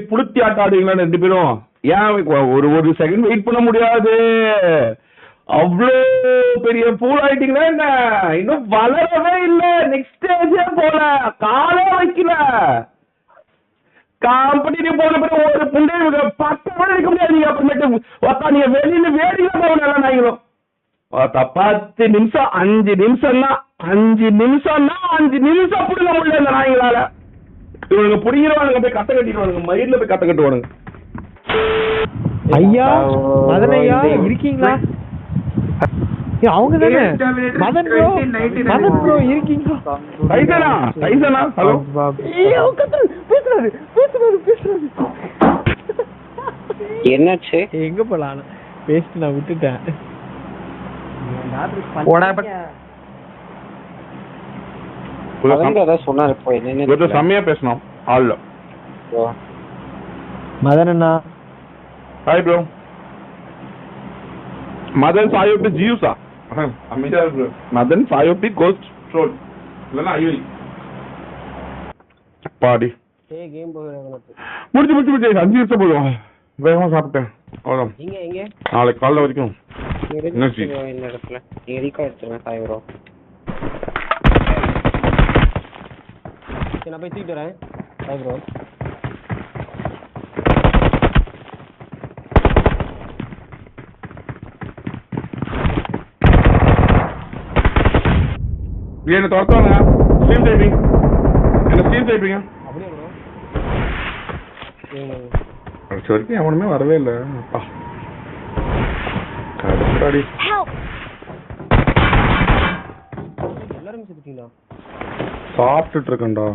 புளுத்தி ஆட்டம் ஆடுவீங்களா ரெண்டு பேரும்? ஏன் ஒரு செகண்ட் வெயிட் பண்ண முடியாது? அவ்வளோ பெரிய பூல் ஆயிட்டீங்களா என்ன? இன்னும் வளரவே இல்லை, நெக்ஸ்ட் ஸ்டேஜே போல, காலே வைக்கல. கம்பெனி போன பிறகு ஒரு புண்டை 10 மணி இருக்க முடியாது. அப்புறமேட்டு நீங்க வெளியில வேடிக்கை போகணும் நாங்களும் 10 நிமிஷம் 5 நிமிஷம் தான் 5 நிமிஷம் புடுங்க முடியல இந்த நாய்களால. இவனுங்க புடிங்கிறவானுங்க போய் கட்ட கட்டிடுவானுங்க, மயிரில் போய் கட்ட கட்டுவானுங்க. ஐயா மதன் ஐயா இருக்கீங்களா? அவங்க தானே மதன் ப்ரோ. மதன் ப்ரோ இருக்கீங்களா? Dreissena hello. என்னாச்சு? எங்க போலாம் பேசிட்டு நான் விட்டுட்டேன். சொன்னாரு செம்மையா பேசணும் ஆள்ல. மதன் அண்ணா ஹாய் ப்ரோ. மதன் சாயோபி ஜியூஸா? அமைதியா இருக்கு. மதன் சாயோபி கோஸ்ட் ஷோட் இல்லனா ஐயோரி பாடி. ஏய் கேம் போகுது. முடிச்சு 5 நிமிஷம் போதும். வேகமா சாப்பிட்டேன். அவ்வளவுதான். எங்க நாளைக்கு காலைல வரைக்கும் என்ன இடத்துல நீங்க ரீகா எடுத்துருங்க சாய் ப்ரோ. நான் போய் தூக்கிட்டு வரேன் சாய் ப்ரோ. என்ன துரத்தாங்க? ஸ்ட்ரீம் டைப்பிங் என்ன ஸ்ட்ரீம் டைப்பிங்க? அப்படியே ப்ரோ. அடுத்த வரைக்கும் எவனுமே வரவே இல்லை. அப்பா கடுப்பாடி. எல்லாரும் செத்துட்டீங்களா? சாப்பிட்டுட்டு இருக்கேன்டா.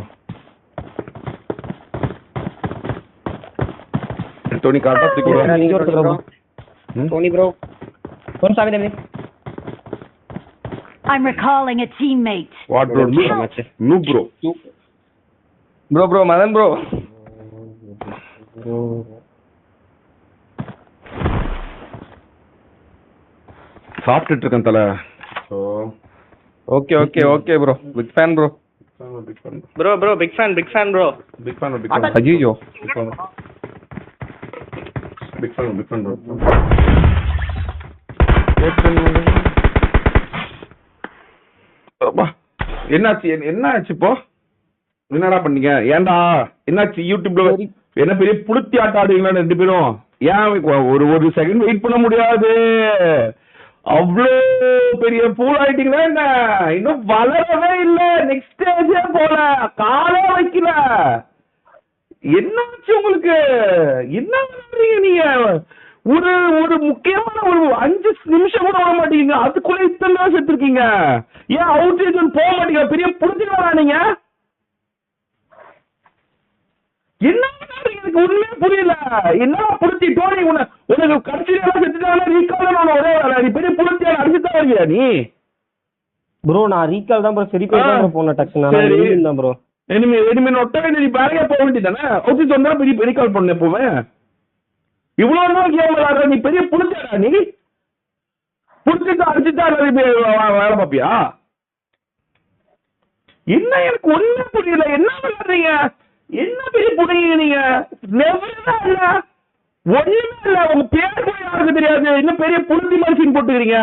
டோனி காட்டாத்தி கூட டோனி ப்ரோ கொன் சாவி தேவி. I'm recalling a teammate. What bro? No bro. Bro Madan bro. சாப்பிட்டுட்டு இருக்கேன் தல. So okay bro. Big fan bro. Bro big fan bro. Big fan. Ajijo. Big fan bro. என்னாச்சு இப்போ? என்னடா பண்ணீங்க? ஏன்டா என்னாச்சு? யூடியூப்ல என்ன பெரிய புளுத்தி ஆட்டம் ஆடுவீங்களா ரெண்டு பேரும்? ஏன் ஒரு செகண்ட் வெயிட் பண்ண முடியாது? அவ்வளோ பெரிய பூல் ஆயிட்டீங்களா என்ன? இன்னும் வளரவே இல்லை, நெக்ஸ்ட் ஸ்டேஜே போல, காலே வைக்கல. என்னாச்சு உங்களுக்கு? என்ன பண்றீங்க நீங்க? ஒரு முக்கியமான ஒரு 5 நிமிஷம் கூட வர மாட்டீங்க, அதுக்குள்ள இத்தனை நாள் செத்துருக்கீங்க. ஏன் அவுட் சைட் போக மாட்டீங்க? பெரிய புடிச்சுக்கா நீங்க? என்ன பண்றீங்க? எனக்கு உண்மையா புரியல. என்ன புடிச்சி டோனி உனக்கு கடைசியில செத்துட்டாங்க. ரீகால் ஒரே நீ பெரிய புடிச்சியா அடிச்சுதான் வருவியா நீ? ப்ரோ நான் ரீகால் தான் ப்ரோ. சரி போய் போன டக்ஸ் நான் ப்ரோ. எனிமே ஒட்டவே நீ பேரே போக வேண்டியதானே? அவுட் சைட் வந்தா பெரிய ரீகால் பண்ண எப்பவுமே. இவ்வளவு நாள் கேம் விளையாடுற நீ பெரிய புடிச்சா? நீ புடிச்சுட்டு அடிச்சுட்டா வேலை பாப்பியா? என்ன எனக்கு ஒண்ணுமே புரியல. என்ன விளையாடுறீங்க? என்ன பெரிய புடிங்க நீங்க? நெவரா இல்ல, ஒண்ணுமே இல்ல. உங்க பேர் கூட யாருக்கு தெரியாது, இன்னும் பெரிய புளுத்தி மனுஷன் போட்டுக்கிறீங்க.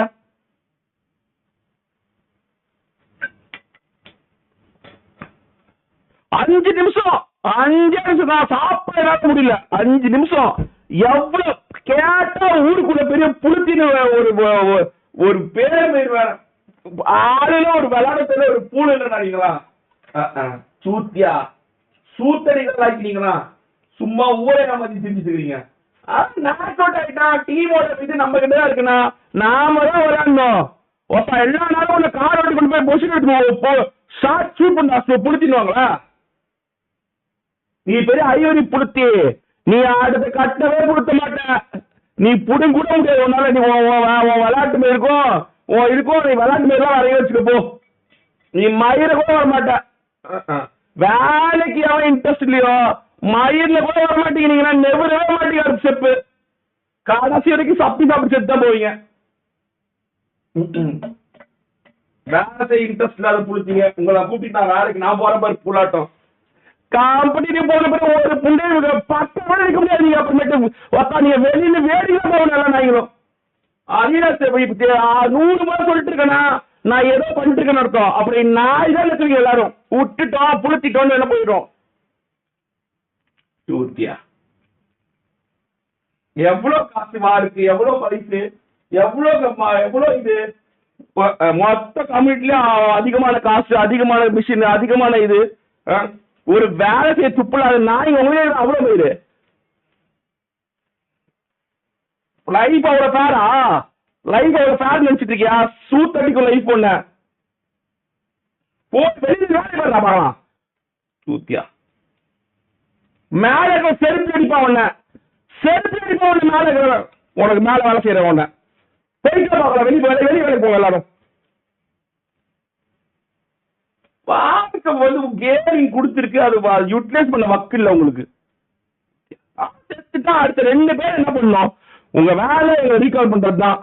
அஞ்சு நிமிஷம் நான் சாப்பிட முடியல. 5 நிமிஷம் எவ்வளவு கேட்டா ஊருக்குள்ள பெரிய புளுத்தின்னு ஒரு பேர் வேற ஆளுல ஒரு விளையாடத்துல ஒரு பூல் இல்லைங்களா? சூத்தியா சூத்தடிகள் ஆக்கினீங்களா? சும்மா ஊரே நம்ம செஞ்சுட்டுக்கிறீங்க. நாக் அவுட் ஆயிட்டா டீமோட இது நம்ம கிட்ட தான் இருக்குண்ணா. நாம தான் விளையாடணும். ஒப்ப எல்லா நாளும் உள்ள கார் ஓட்டி கொண்டு போய் பொசிஷன் எடுத்து ஷார்ட் ஷூட் பண்ண புளுத்திடுவாங்களா? நீ பெரிய ஐவரி புளுத்தி. நீ அடுத்த கட்டவே புடுத்த மாட்ட. நீ புடுங்க கூட முடியாது. உன்னால நீ விளையாட்டு மாரி இருக்கும் நீ விளையாட்டு மாரி தான் வரைய வச்சுக்க போ. நீ மயிர கூட வர மாட்ட. வேலைக்கு எவன் இன்ட்ரெஸ்ட் இல்லையோ மயிரில் கூட வர மாட்டேங்கிறீங்கன்னா நெவரவே மாட்டேங்க. ஸ்டெப்பு கடைசி வரைக்கும் சாப்பிட்டு செத்து தான் போவீங்க. வேலை செய்ய இன்ட்ரெஸ்ட் இல்லாத புளிச்சிங்க. உங்களை கூப்பிட்டு நான் வேலைக்கு நான் போற பாரு புலாட்டம். கம்பெனி போன பிறகு ஒரு புண்டை 10 மணி இருக்க முடியாது. நீங்க அப்புறமேட்டு நீங்க வெளியில வேடிக்கை போகணும் நாய்களும். அதே 100 முறை சொல்லிட்டு இருக்கேன்னா நான் ஏதோ பண்ணிட்டு இருக்கேன்னு அர்த்தம். அப்படி நாய் தான் இருக்கீங்க எல்லாரும். விட்டுட்டோம் புளுத்திட்டோம்னு என்ன போயிடும். சூத்தியா எவ்வளவு காசு இருக்கு, எவ்வளவு பரிசு, எவ்வளவு இது மொத்த கம்யூனிட்டில அதிகமான காசு, அதிகமான மிஷின், அதிகமான இது. ஒரு வேலை செய்ய துப்புலாத நாய் அவ்வளவு போயிரு. லைஃப் அவ்வளவு பேரா? லைஃப் அவ்வளவு பேர் நினைச்சிட்டு இருக்கியா? சூத்தடிக்கும் லைஃப் ஒண்ணு வெளியே வேலை பார்க்கலாம். சூத்தியா மேல செருப்பு அடிப்பா உன்ன, செருப்பு அடிப்பா உன்ன மேல உனக்கு மேல வேலை செய்யற உன்ன போயிட்டு பார்க்கலாம். வெளியே வேலைக்கு போங்க எல்லாரும். வாழ்க்கை கேரிங் கொடுத்துருக்கு, அது யூட்டிலைஸ் பண்ண வக்கில்ல உங்களுக்கு. அடுத்த 2 பேர் என்ன பண்ணணும், உங்க வேலை ரீகால் பண்றதுதான்.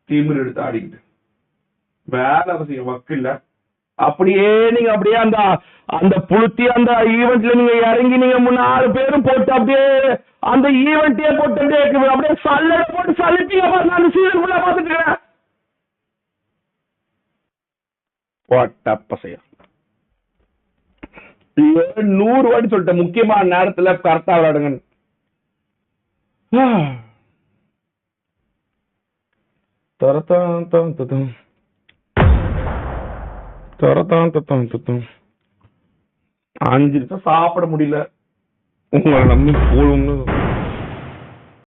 திமிர் எடுத்து ஆடிக்கிட்டு வேலை செய்ய வக்கில்ல. அப்படியே நீங்க அப்படியே அந்த புளுத்தி அந்த ஈவெண்ட்ல நீங்க இறங்கி நீங்க 4 பேரும் போட்டு அப்படியே அந்த ஈவெண்ட்டே போட்டு அப்படியே சல்லடை போட்டு சலிப்பீங்க. நான் சீசன் ஃபுல்லா பாத்துட்டு இருக்கேன். பசையா 100 வாட்டி சொல்லிட்டேன், முக்கியமான நேரத்துல கரெக்டா விளையாடுங்க. தரத்தான் 5 நிமிஷம் சாப்பிட முடியல. உங்களை நம்பி போகணும்னு